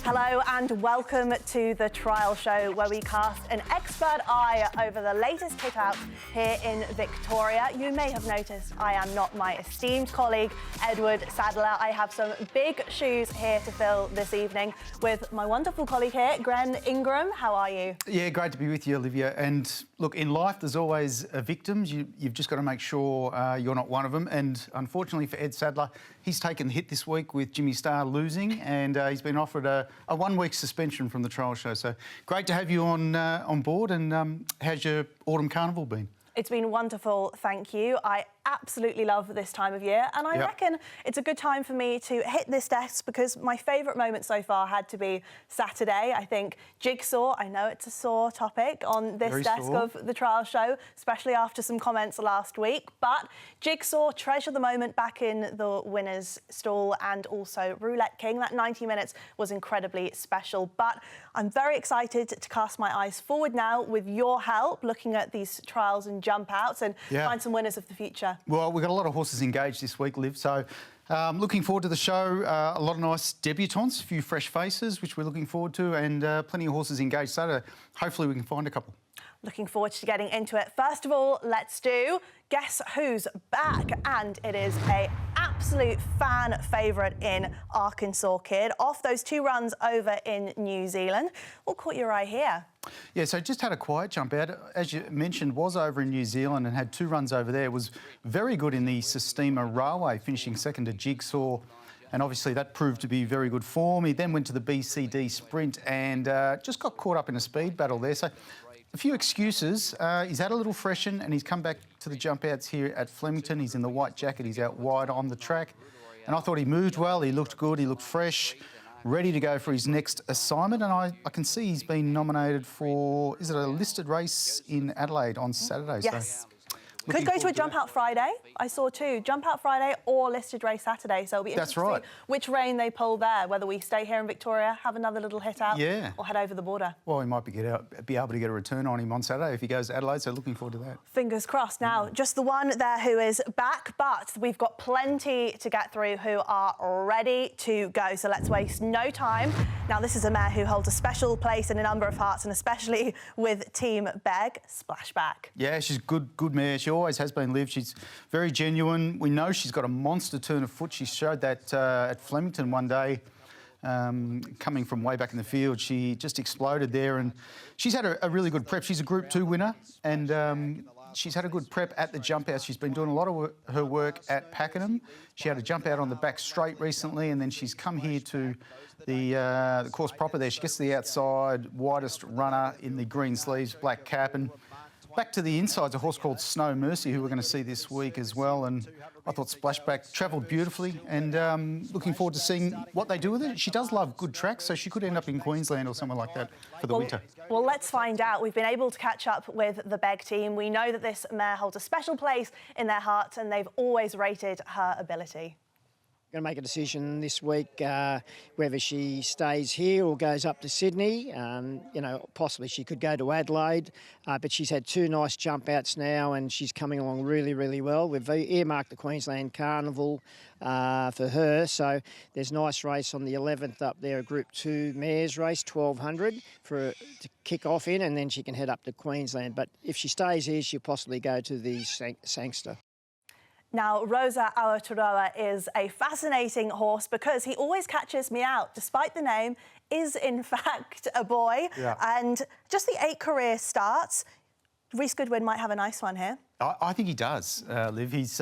Hello and welcome to the trial show where we cast an expert eye over the latest hit-outs here in Victoria. You may have noticed I am not my esteemed colleague Edward Sadler. I have some big shoes here to fill this evening with my wonderful colleague here, Glenn Ingram. How are you? Yeah, great to be with you, Olivia. And look, in life there's always victims. You've just got to make sure you're not one of them. And unfortunately for Ed Sadler, he's taken the hit this week with Jimmy Starr losing, and he's been offered a 1-week suspension from the trial show. So great to have you on board. And how's your autumn carnival been? It's been wonderful, thank you. I absolutely love this time of year, and I reckon it's a good time for me to hit this desk because my favourite moment so far had to be Saturday. I think Jigsaw, I know it's a sore topic on this desk of the trial show, especially after some comments last week, but Jigsaw treasured the moment back in the winner's stall, and also Roulette King. That 90 minutes was incredibly special, but I'm very excited to cast my eyes forward now with your help, looking at these trials and jump outs and find some winners of the future. Well, we've got a lot of horses engaged this week, Liv, so looking forward to the show. A lot of nice debutantes, a few fresh faces, which we're looking forward to, and plenty of horses engaged Saturday. Hopefully we can find a couple. Looking forward to getting into it. First of all, let's do Guess Who's Back, and it is an absolute fan favourite in Arkansaw Kid. Off those 2 runs over in New Zealand. What caught your eye here? Yeah, so just had a quiet jump out. As you mentioned, was over in New Zealand and had 2 runs over there. Was very good in the Sistema Railway, finishing second to Jigsaw. And obviously that proved to be very good form. He then went to the BCD Sprint and just got caught up in a speed battle there. So a few excuses. He's had a little freshen and he's come back to the jump outs here at Flemington. He's in the white jacket. He's out wide on the track. And I thought he moved well. He looked good. He looked fresh, ready to go for his next assignment. And I can see he's been nominated for, is it a listed race in Adelaide on Saturday? Yes. So could go to a jump out Friday. I saw 2. Jump out Friday or listed race Saturday. So it'll be interesting to see which rein they pull there, whether we stay here in Victoria, have another little hit out, or head over the border. Well, he might be able to get a return on him on Saturday if he goes to Adelaide, so looking forward to that. Fingers crossed. Now, just the one there who is back, but we've got plenty to get through who are ready to go. So let's waste no time. Now, this is a mare who holds a special place in a number of hearts, and especially with Team Beg, Splashback. Yeah, she's good mare. She always has been, Liv. She's very genuine. We know she's got a monster turn of foot. She showed that at Flemington one day, coming from way back in the field. She just exploded there, and she's had a really good prep. She's a Group 2 winner, and she's had a good prep at the jump out. She's been doing a lot of her work at Pakenham. She had a jump out on the back straight recently, and then she's come here to the course proper there. She gets to the outside, widest runner in the green sleeves, black cap, and back to the inside's a horse called Snow Mercy, who we're going to see this week as well. And I thought Splashback travelled beautifully, and looking forward to seeing what they do with it. She does love good tracks, so she could end up in Queensland or somewhere like that for the winter. Well, let's find out. We've been able to catch up with the Beg team. We know that this mare holds a special place in their hearts, and they've always rated her ability. Going to make a decision this week whether she stays here or goes up to Sydney. You know, possibly she could go to Adelaide, but she's had 2 nice jump outs now and she's coming along really, really well. We've earmarked the Queensland Carnival for her, so there's a nice race on the 11th up there, a Group 2 mares race, 1200 to kick off in, and then she can head up to Queensland. But if she stays here, she'll possibly go to the Sangster. Now, Rosa Aotearoa is a fascinating horse because he always catches me out. Despite the name, is in fact a boy. And just the 8 career starts. Reese Goodwin might have a nice one here. I think he does, Liv. He's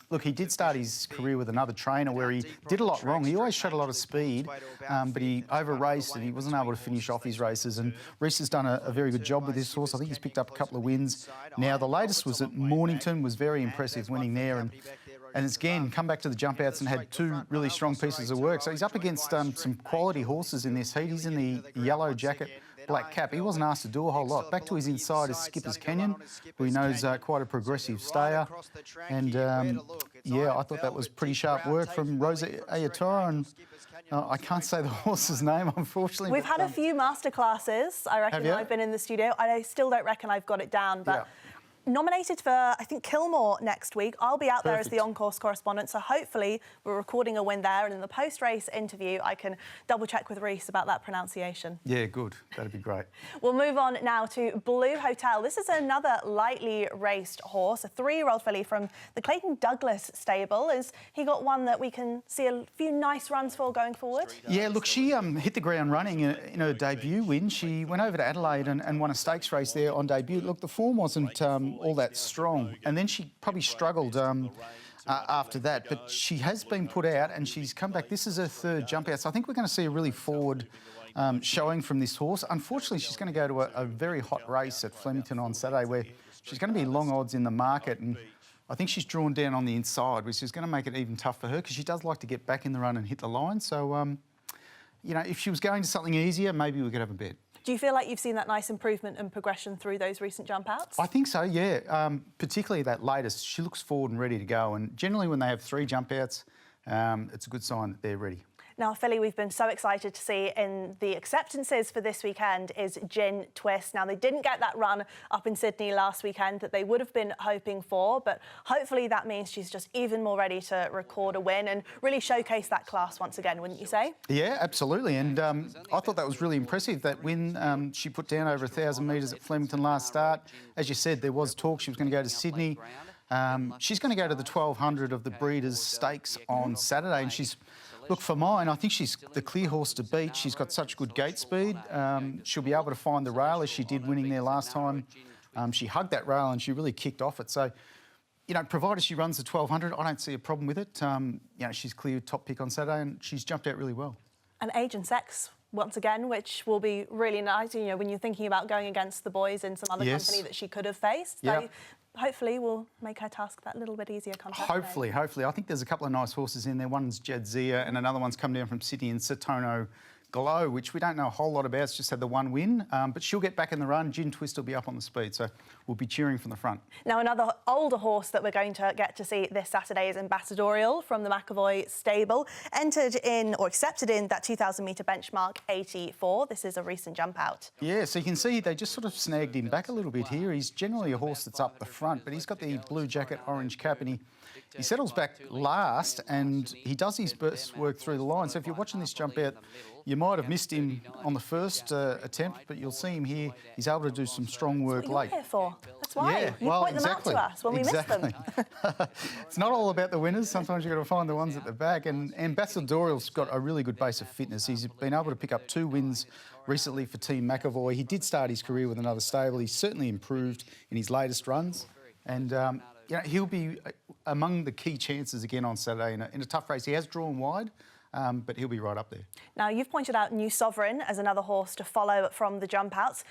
look, he did start his career with another trainer where he did a lot wrong. He always showed a lot of speed, but he over-raced and he wasn't able to finish off his races. And Reese has done a very good job with this horse. I think he's picked up a couple of wins. Now, the latest was at Mornington, was very impressive, winning there. And it's again come back to the jump outs and had 2 really strong pieces of work. So he's up against some quality horses in this heat. He's in the yellow jacket, black cap. He wasn't asked to do a whole lot. Back to his inside is Skipper's Canyon, who he knows quite a progressive stayer. And yeah, I thought that was pretty sharp work from Rosa Aotearoa. And I can't say the horse's name, unfortunately. We've had a few masterclasses, I reckon, I've been in the studio. I still don't reckon I've got it down, but nominated for, I think, Kilmore next week. I'll be out there as Perfect. the on-course correspondent, so hopefully we're recording a win there, and in the post-race interview I can double-check with Reese about that pronunciation. Yeah, good. That'd be great. We'll move on now to Blue Hotel. This is another lightly raced horse, a 3-year-old filly from the Clayton Douglas stable. Is he got one that we can see a few nice runs for going forward? Yeah, look, she hit the ground running in her debut win. She went over to Adelaide and won a stakes race there on debut. Look, the form wasn't all that strong, and then she probably struggled after that, but she has been put out and she's come back. This is her 3rd jump out, so I think we're going to see a really forward showing from this horse. Unfortunately, she's going to go to a very hot race at Flemington on Saturday where she's going to be long odds in the market, and I think she's drawn down on the inside, which is going to make it even tough for her because she does like to get back in the run and hit the line. So, you know, if she was going to something easier, maybe we could have a bet. Do you feel like you've seen that nice improvement and progression through those recent jump outs? I think so, yeah. Particularly that latest, she looks forward and ready to go. And generally when they have 3 jump outs, it's a good sign that they're ready. Now, filly we've been so excited to see in the acceptances for this weekend is Gin Twist. Now, they didn't get that run up in Sydney last weekend that they would have been hoping for, but hopefully that means she's just even more ready to record a win and really showcase that class once again, wouldn't you say? Yeah, absolutely. And I thought that was really impressive, that win she put down over 1,000 metres at Flemington last start. As you said, there was talk she was going to go to Sydney. She's going to go to the 1200 of the Breeders' Stakes on Saturday, and she's... Look, for mine, I think she's the clear horse to beat. She's got such good gate speed. She'll be able to find the rail as she did winning there last time. She hugged that rail and she really kicked off it. So, you know, provided she runs the 1200, I don't see a problem with it. You know, she's clear top pick on Saturday and she's jumped out really well. And age and sex, once again, which will be really nice, you know, when you're thinking about going against the boys in some other company that she could have faced. Yeah. So hopefully we'll make her task that little bit easier come Saturday. Hopefully. I think there's a couple of nice horses in there. One's Jadzia and another one's come down from Sydney in Satono Glow, which we don't know a whole lot about. It's just had the 1 win, but she'll get back in the run. Gin Twist will be up on the speed, so we'll be cheering from the front. Now, another older horse that we're going to get to see this Saturday is Ambassadorial from the McAvoy stable. Entered in, or accepted in, that 2,000 metre benchmark 84. This is a recent jump out. Yeah, so you can see they just sort of snagged him back a little bit here. He's generally a horse that's up the front, but he's got the blue jacket, orange cap, and he settles back last and he does his best work through the line. So if you're watching this jump out, you might have missed him on the first attempt, but you'll see him here. He's able to do some strong work That's what late. You're here for. That's why. Yeah, You well, point them out to us when we miss them. It's not all about the winners. Sometimes you've got to find the ones at the back. And Ambassadorial's got a really good base of fitness. He's been able to pick up 2 wins recently for Team McAvoy. He did start his career with another stable. He's certainly improved in his latest runs. And you know, he'll be among the key chances again on Saturday in a tough race. He has drawn wide, but he'll be right up there. Now, you've pointed out New Sovereign as another horse to follow from the jump outs.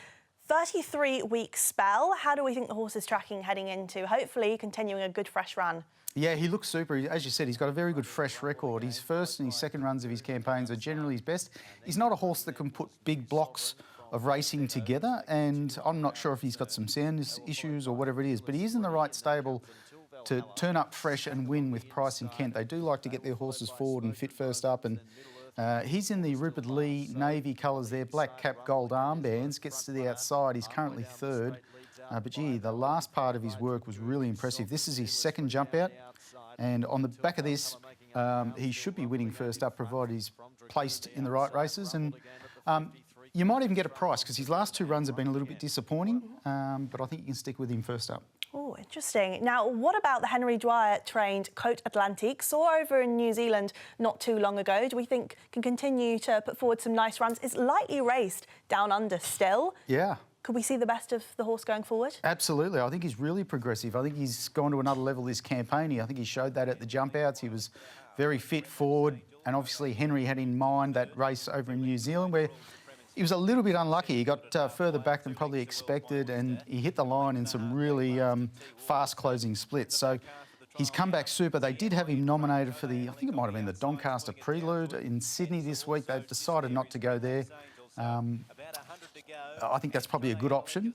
33-week spell. How do we think the horse is tracking heading into, hopefully, continuing a good fresh run? Yeah, he looks super. As you said, he's got a very good fresh record. His first and his second runs of his campaigns are generally his best. He's not a horse that can put big blocks of racing together, and I'm not sure if he's got some sound issues or whatever it is, but he is in the right stable to turn up fresh and win with Price and Kent. They do like to get their horses forward and fit first up, and he's in the Rupert Lee navy colours there, black cap, gold armbands, gets to the outside. He's currently 3rd, but gee, the last part of his work was really impressive. This is his 2nd jump out, and on the back of this, he should be winning first up, provided he's placed in the right races. And you might even get a price because his last 2 runs have been a little bit disappointing, but I think you can stick with him first up. Oh, interesting. Now, what about the Henry Dwyer-trained Cote Atlantique? Saw over in New Zealand not too long ago. Do we think can continue to put forward some nice runs? It's lightly raced down under still. Yeah. Could we see the best of the horse going forward? Absolutely. I think he's really progressive. I think he's gone to another level this campaign. I think he showed that at the jump outs. He was very fit forward, and obviously Henry had in mind that race over in New Zealand where he was a little bit unlucky. He got further back than probably expected, and he hit the line in some really fast closing splits. So he's come back super. They did have him nominated for I think it might have been the Doncaster Prelude in Sydney this week. They've decided not to go there. I think that's probably a good option.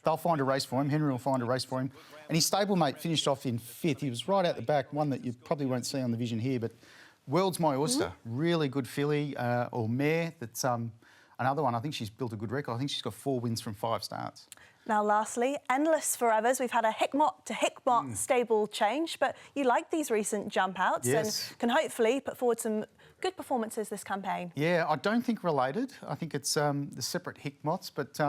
They'll find a race for him. Henry will find a race for him. And his stablemate finished off in 5th. He was right out the back, one that you probably won't see on the vision here, but World's My Oyster, really good filly or mare. That's another one. I think she's built a good record. I think she's got 4 wins from 5 starts. Now, lastly, Endless Forevers. We've had a Hickmott to Hickmott stable change, but you like these recent jump outs and can hopefully put forward some good performances this campaign. Yeah, I don't think related. I think it's the separate Hickmotts, but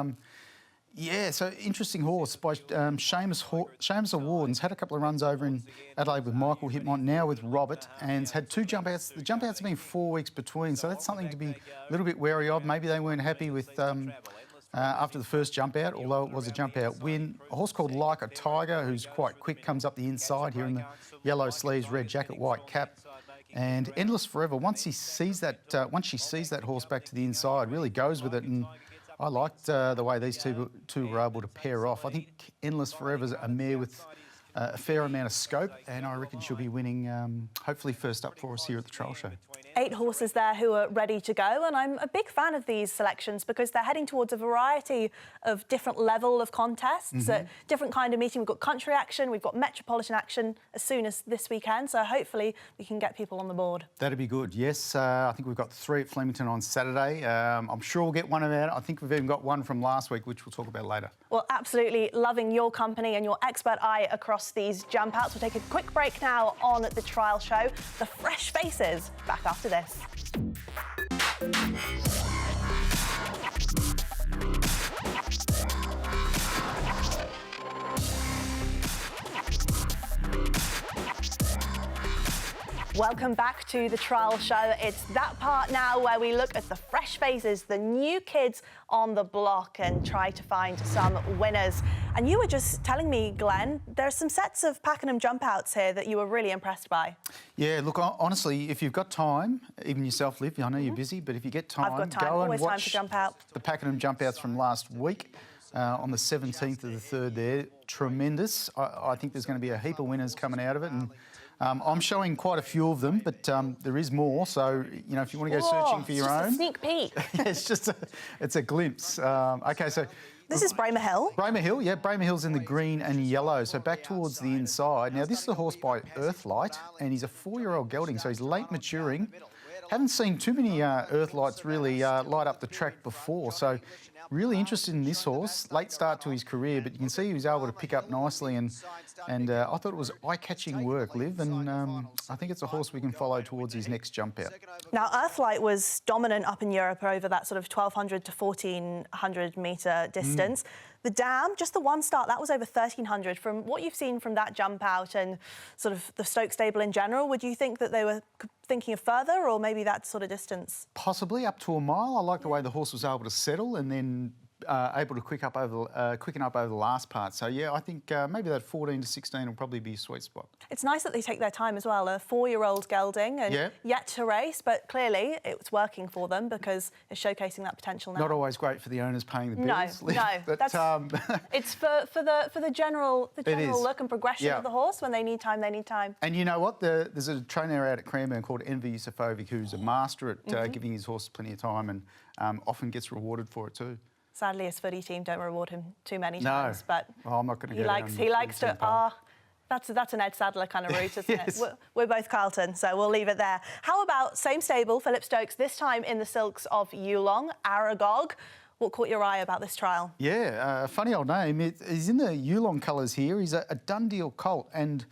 yeah, so interesting horse by Seamus Award's had a couple of runs over in Adelaide with Michael Hickmott, now with Robert, and has had 2 jump outs. The jump outs have been 4 weeks between, so that's something to be a little bit wary of. Maybe they weren't happy with after the first jump out, although it was a jump out win. A horse called Like a Tiger, who's quite quick, comes up the inside here in the yellow sleeves, red jacket, white cap. And Endless Forever, once she sees that horse back to the inside, really goes with it. And I liked the way these two were able to pair off. I think Endless Forever's a mare with a fair amount of scope, and I reckon she'll be winning, hopefully first up for us here at the trial show. 8 horses there who are ready to go, and I'm a big fan of these selections because they're heading towards a variety of different level of contests, different kind of meeting. We've got country action, we've got metropolitan action as soon as this weekend, so hopefully we can get people on the board. That'd be good, yes. I think we've got 3 at Flemington on Saturday. I'm sure we'll get one of out. I think we've even got one from last week, which we'll talk about later. Well, absolutely loving your company and your expert eye across these jump outs. We'll take a quick break now on the trial show. The fresh faces back after this. Welcome back to the trial show. It's that part now where we look at the fresh faces, the new kids on the block, and try to find some winners. And you were just telling me, Glenn, there are some sets of Pakenham jump outs here that you were really impressed by. Yeah, look, honestly, if you've got time, even yourself, Liv, I know you're busy, but if you get time, I've got time. go Always and time watch to jump out. the Pakenham jump outs from last week. On the 17th of the 3rd there, tremendous. I think there's going to be a heap of winners coming out of it, and I'm showing quite a few of them, but there is more. So, you know, if you want to go searching for your own, a sneak peek. it's a glimpse. Okay, so this is Braemar Hill. Braemar Hill, yeah. Braemar Hill's in the green and yellow, so back towards the inside. Now, this is a horse by Earthlight, and he's a 4-year-old gelding, so he's late maturing. Haven't seen too many Earthlights really light up the track before, so really interested in this horse. Late start to his career, but you can see he was able to pick up nicely, and I thought it was eye-catching work, Liv, and I think it's a horse we can follow towards his next jump out. Now, Earthlight was dominant up in Europe over that sort of 1,200 to 1,400 metre distance. The Dam, just the one start, that was over 1,300. From what you've seen from that jump out and sort of the Stoke stable in general, would you think that they were thinking of further, or maybe that sort of distance? Possibly up to a mile. I like the way the horse was able to settle and then able to quicken up over the last part. So, yeah, I think maybe that 14 to 16 will probably be a sweet spot. It's nice that they take their time as well. A 4-year-old gelding and yet to race, but clearly it's working for them because it's showcasing that potential now. Not always great for the owners paying the bills. No, but, that's, it's for the general look and progression of the horse. When they need time, they need time. And you know what? There's a trainer out at Cranbourne called Enver Yusufovic who's a master at giving his horse plenty of time and often gets rewarded for it too. Sadly, his footy team don't reward him too many times, but I'm not going to. He likes to. That's an Ed Sadler kind of route, isn't it? We're both Carlton, so we'll leave it there. How about same stable, Philip Stokes, this time in the silks of Yulong, Aragog. What caught your eye about this trial? Yeah, funny old name. He's in the Yulong colours here. He's a done deal colt, and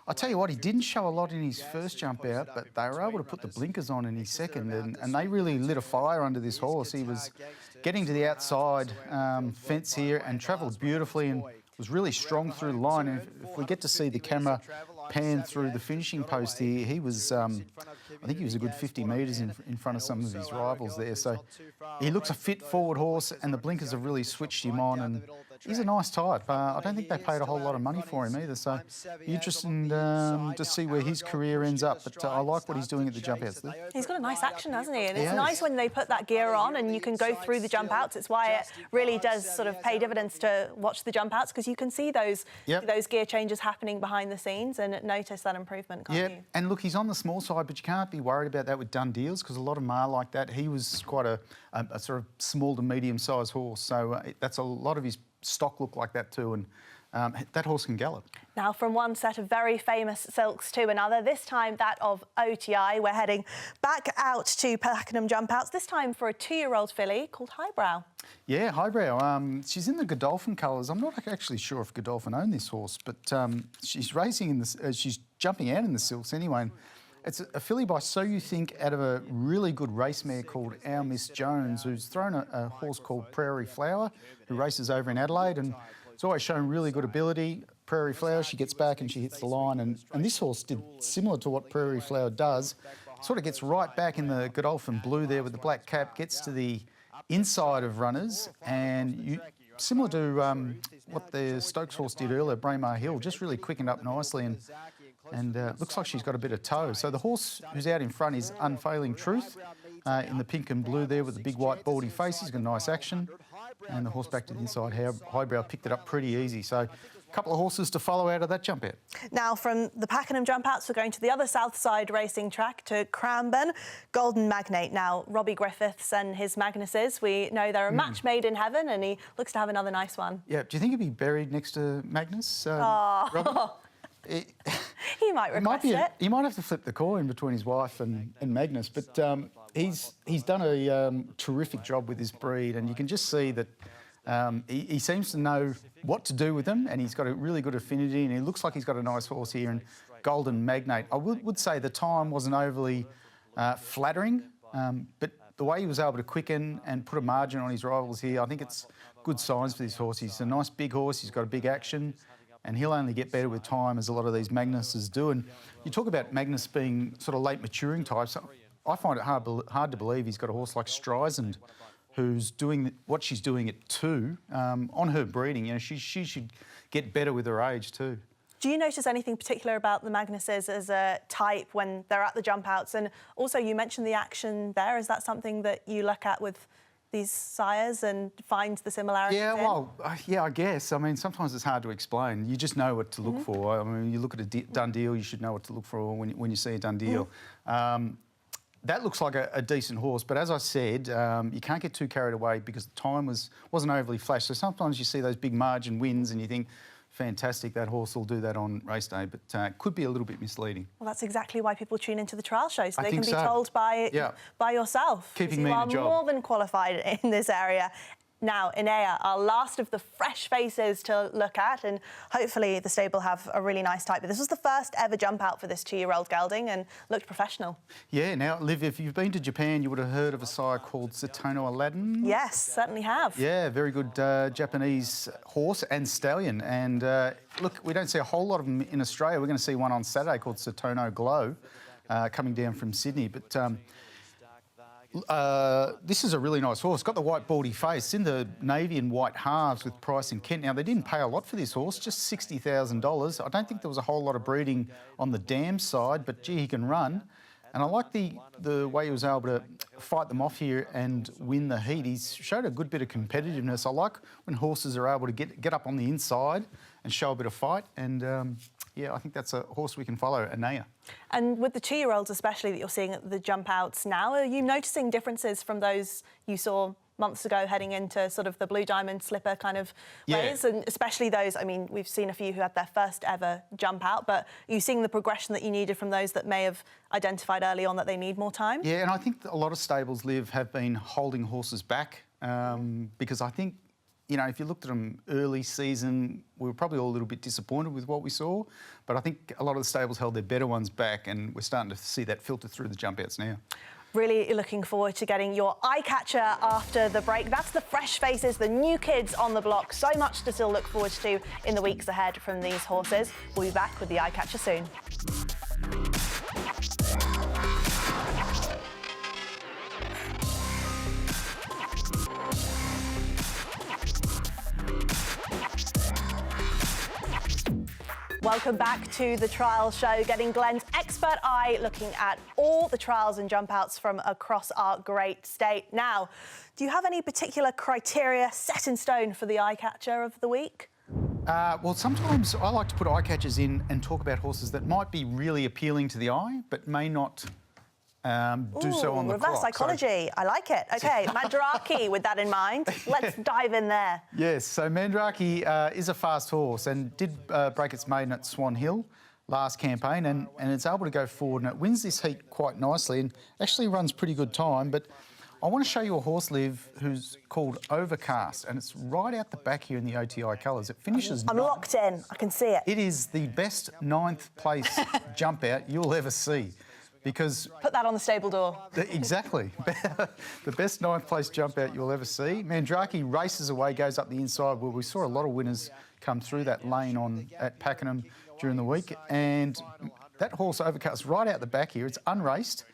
I tell you what, he didn't show a lot in his first jump out, but they were able to put the blinkers on in his second, and they really lit a fire under this horse. He was getting to the outside fence here and travelled beautifully and was really strong through the line. And if we get to see the camera pan through the finishing post here, he was, I think he was a good 50 metres in front of some of his rivals there. So he looks a fit forward horse, and the blinkers have really switched him on, and he's a nice type. I don't think they paid a whole lot of money for him either, so interesting to see where his career ends up. But I like what he's doing at the jump outs. He's got a nice action, hasn't he? And it's nice when they put that gear on and you can go through the jump outs. It's why it really does sort of pay dividends to watch the jump outs, because you can see those gear changes happening behind the scenes and notice that improvement, can't you? And look, he's on the small side, but you can't be worried about that with done deals, because a lot of them are like that. He was quite a sort of small to medium-sized horse, so that's a lot of his stock look like that too, and that horse can gallop. Now, from one set of very famous silks to another, this time that of OTI, we're heading back out to Pakenham Jump Outs, this time for a 2-year-old filly called Highbrow. Yeah, Highbrow. She's in the Godolphin colours. I'm not actually sure if Godolphin own this horse, but she's racing in the, she's jumping out in the silks anyway. And it's a filly by So You Think out of a really good race mare called Our Miss Jones, who's thrown a horse called Prairie Flower, who races over in Adelaide, and it's always shown really good ability. Prairie Flower, she gets back and she hits the line, and this horse did similar to what Prairie Flower does. Sort of gets right back in the Godolphin blue there with the black cap, gets to the inside of runners, and similar to what the Stokes horse did earlier, Braemar Hill, just really quickened up nicely, and looks like she's got a bit of toe. So the horse who's out in front is Unfailing Truth, in the pink and blue there with the big white baldy face. He's got nice action, and the horse back to the inside. Highbrow picked it up pretty easy. So a couple of horses to follow out of that jump out. Now, from the Pakenham Jump Outs, we're going to the other south side racing track to Cranbourne. Golden Magnate. Now, Robbie Griffiths and his Magnuses, we know they're a match made in heaven, and he looks to have another nice one. Yeah, do you think he'd be buried next to Magnus, Robbie? He might request it. He might have to flip the coin between his wife and Magnus, but he's done a terrific job with this breed, and you can just see that he seems to know what to do with them, and he's got a really good affinity, and he looks like he's got a nice horse here. And Golden Magnate, I would say the time wasn't overly flattering, but the way he was able to quicken and put a margin on his rivals here, I think it's good signs for this horse. He's a nice big horse, he's got a big action, and he'll only get better with time, as a lot of these Magnuses do. And you talk about Magnus being sort of late maturing types. I find it hard to believe he's got a horse like Streisand, who's doing what she's doing at 2 on her breeding. You know, she should get better with her age too. Do you notice anything particular about the Magnuses as a type when they're at the jump outs? And also, you mentioned the action there. Is that something that you look at with these sires and find the similarities? Yeah, well, yeah, I guess. I mean, sometimes it's hard to explain. You just know what to look for. I mean, you look at a done deal, you should know what to look for when you see a done deal. That looks like a decent horse, but as I said, you can't get too carried away because the time wasn't overly flash. So sometimes you see those big margin wins and you think, fantastic, that horse will do that on race day, but it could be a little bit misleading. Well, that's exactly why people tune into the trial show, so they can be told by yourself. Keeping me in a job. You are more than qualified in this area. Now, Inayah, our last of the fresh faces to look at, and hopefully the stable have a really nice type. But this was the first ever jump out for this 2-year-old gelding and looked professional. Yeah, now, Liv, if you've been to Japan, you would have heard of a sire called Satono Aladdin. Yes, certainly have. Yeah, very good Japanese horse and stallion. And look, we don't see a whole lot of them in Australia. We're going to see one on Saturday called Satono Glow coming down from Sydney. But this is a really nice horse. It's got the white baldy face. It's in the navy and white halves with Price and Kent. Now, they didn't pay a lot for this horse, just $60,000. I don't think there was a whole lot of breeding on the dam side, but gee, he can run. And I like the way he was able to fight them off here and win the heat. He's showed a good bit of competitiveness. I like when horses are able to get up on the inside and show a bit of fight. And yeah, I think that's a horse we can follow, Inayah. And with the 2-year-olds especially that you're seeing at the jump outs now, are you noticing differences from those you saw months ago heading into sort of the Blue Diamond slipper kind of ways? And especially those, I mean, we've seen a few who had their first ever jump out, but are you seeing the progression that you needed from those that may have identified early on that they need more time? Yeah, and I think a lot of stables, Liv, have been holding horses back because I think, you know, if you looked at them early season, we were probably all a little bit disappointed with what we saw. But I think a lot of the stables held their better ones back, and we're starting to see that filter through the jump outs now. Really looking forward to getting your eye catcher after the break. That's the fresh faces, the new kids on the block. So much to still look forward to in the weeks ahead from these horses. We'll be back with the eye catcher soon. Welcome back to the trial show, getting Glenn's expert eye looking at all the trials and jump outs from across our great state. Now, do you have any particular criteria set in stone for the eye catcher of the week? Well, sometimes I like to put eye catchers in and talk about horses that might be really appealing to the eye, but may not do so on the reverse clock. psychology. I like it. OK, Mandarake, with that in mind, let's dive in there. Yes, so Mandarake is a fast horse and did break its maiden at Swan Hill last campaign, and it's able to go forward, and it wins this heat quite nicely and actually runs pretty good time. But I want to show you a horse, Liv, who's called Overcast, and it's right out the back here in the OTI colours. It finishes... I'm locked in. I can see it. It is the best 9th place jump out you'll ever see, because... Put that on the stable door. Exactly. The best 9th place jump out you'll ever see. Mandarake races away, goes up the inside. Well, we saw a lot of winners come through that lane at Pakenham during the week, and that horse Overcast right out the back here. It's unraced.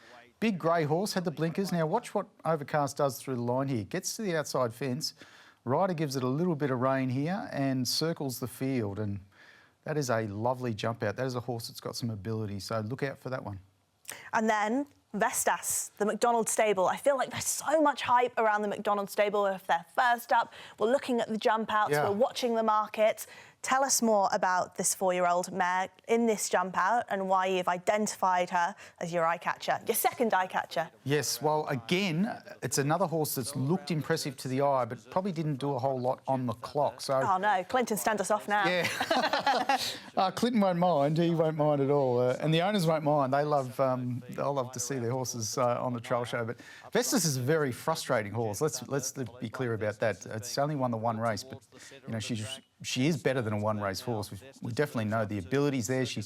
Big grey horse, had the blinkers. Now watch what Overcast does through the line here. Gets to the outside fence. Rider gives it a little bit of rein here and circles the field, and that is a lovely jump out. That is a horse that's got some ability, so look out for that one. And then Vestas, the McDonald stable. I feel like there's so much hype around the McDonald stable. If they're first up, we're looking at the jump outs, we're watching the market. Tell us more about this 4-year-old mare in this jump out and why you've identified her as your eye catcher, your second eye catcher. Yes, well, again, it's another horse that's looked impressive to the eye, but probably didn't do a whole lot on the clock. So. Oh no, Clinton, stand us off now. Yeah. Clinton won't mind. He won't mind at all, and the owners won't mind. They'll love to see their horses on the trail show. But Vestas is a very frustrating horse. Let's be clear about that. It's only won the one race, but you know she is better than a one-race horse. We definitely know the ability's there. She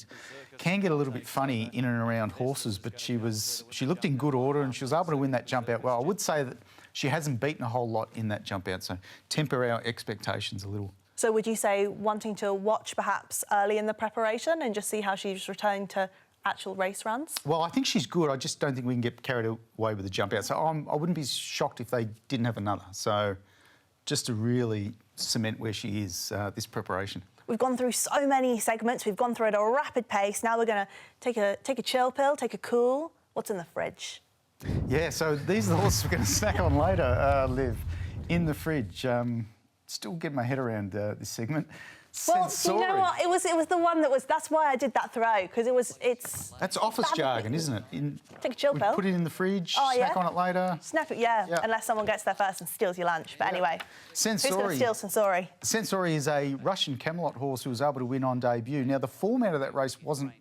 can get a little bit funny in and around horses, but she looked in good order and she was able to win that jump out well. I would say that she hasn't beaten a whole lot in that jump out, so temper our expectations a little. So would you say wanting to watch perhaps early in the preparation and just see how she's returned to actual race runs? Well, I think she's good. I just don't think we can get carried away with the jump out. So I wouldn't be shocked if they didn't have another. So just to really cement where she is this preparation. We've gone through so many segments. We've gone through at a rapid pace. Now we're going to take a chill pill, take a cool. What's in the fridge? Yeah, so these are the horses we're going to snack on later, Liv. In the fridge. Still getting my head around this segment. Well, you know what? It was the one that was. That's why I did that throw, because it's. That's office jargon, isn't it? Take a chill pill. Put it in the fridge. Snack on it later. Snap it, yeah. Unless someone gets there first and steals your lunch. But anyway, who's going to steal Sensori? Sensori is a Russian Camelot horse who was able to win on debut. Now the format of that race wasn't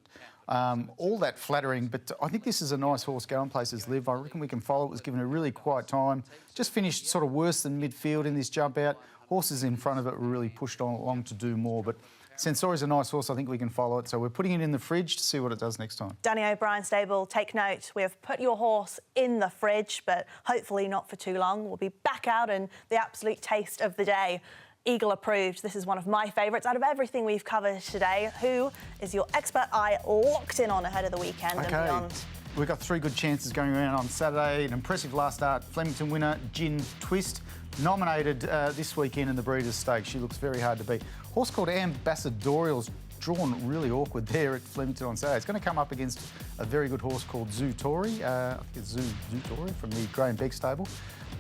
all that flattering, but I think this is a nice horse going places, Liv. I reckon we can follow it. It was given a really quiet time. Just finished sort of worse than midfield in this jump out. Horses in front of it were really pushed on along to do more, but Sensori's a nice horse. I think we can follow it. So we're putting it in the fridge to see what it does next time. Danny O'Brien stable, take note. We have put your horse in the fridge, but hopefully not for too long. We'll be back out in the absolute taste of the day. Eagle approved. This is one of my favourites out of everything we've covered today. Who is your expert eye locked in on ahead of the weekend and beyond? We've got 3 good chances going around on Saturday. An impressive last start, Flemington winner, Gin Twist, nominated this weekend in the Breeders' Stakes. She looks very hard to beat. Horse called Ambassadorial's drawn really awkward there at Flemington on Saturday. It's going to come up against a very good horse called Zootori. I think it's Zootori from the Graham Begg stable.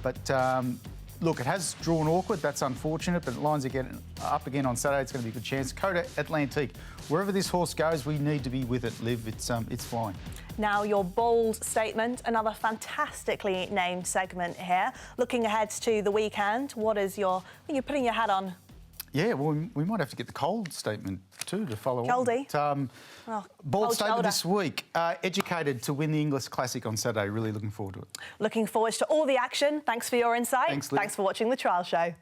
But look, it has drawn awkward. That's unfortunate, but it lines again up again on Saturday. It's going to be a good chance. Cote Atlantique. Wherever this horse goes, we need to be with it, Liv. It's flying. Now, your bold statement, another fantastically named segment here. Looking ahead to the weekend, what is your... You're putting your hat on. Yeah, well, we might have to get the Kold statement too to follow Goldie. on. Bold statement this week. Educated to win the Inglis Classic on Saturday. Really looking forward to it. Looking forward to all the action. Thanks for your insight. Thanks, Liv. Thanks for watching The Trial Show.